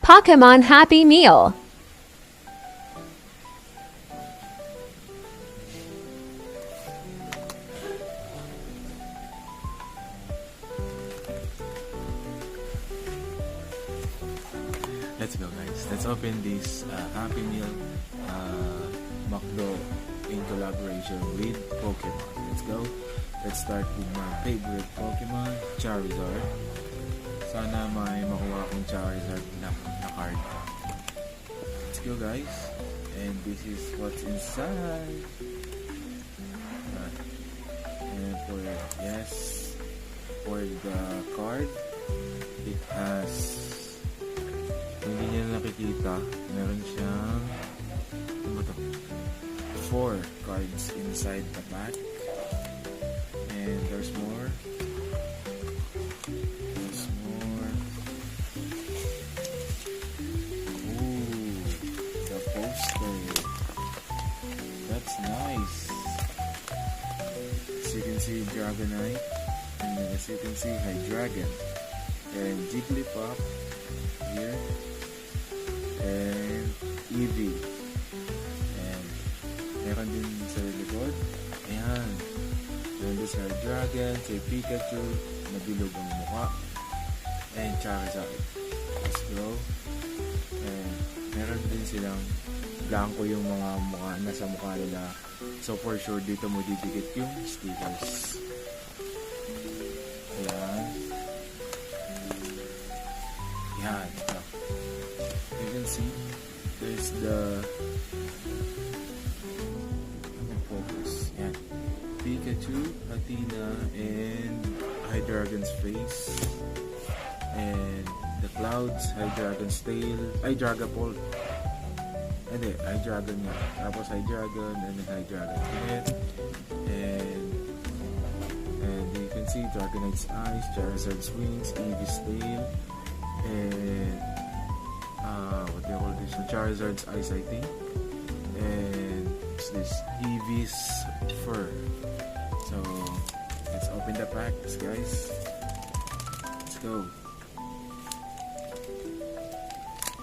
Pokemon Happy Meal. Let's go, guys. Let's open this Happy Meal McDo in collaboration with Pokemon. Let's go. Let's start with my favorite Pokemon, Charizard. Sana may makuha akong Charizard na card. Let's go, guys. And this is what's inside. And for the card, it has, hindi niya nakikita, meron siyang 4 cards inside the pack, and there's more. Ooh, the poster, that's nice. As you can see, Dragonite, and as you can see, Hydreigon, and Jigglypuff here, and Eevee, and meron din sa likod, ayan, meron din sa Dragon, sa Pikachu, nabilog ang mukha, and Charizard. Let's go. And meron din silang blanco yung mga mukha, nasa mukha nila, so for sure dito mo didikit yung stickers. Ayan, yan. You can see there's the focus. Yan. Pikachu, Athena, and Hydreigon's face. And the clouds, Hydreigon's tail, Dragapult. Hindi, Hydreigon nga. Tapos Hydreigon, and then Hydreigon's head. And you can see Dragonite's eyes, Charizard's wings, Eevee's tail, and what they call this? Charizard's eyes, I think. And it's this Eevee's fur. So let's open the packs, guys. Let's go.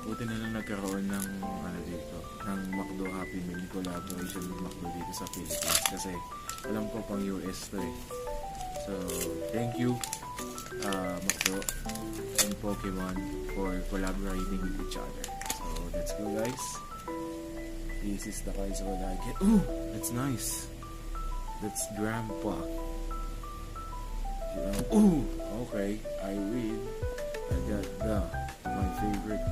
Buti na lang nagkaroon ng dito, ng McDo Happy Meal collaboration with McDo dito sa Philippines, kasi alam ko pang US to eh. So thank you McDo and Pokemon for collaborating with each other. So let's go, guys. This is the cards what I get. Ooh, that's nice. That's Grandpa. Ooh, okay. I got my favorite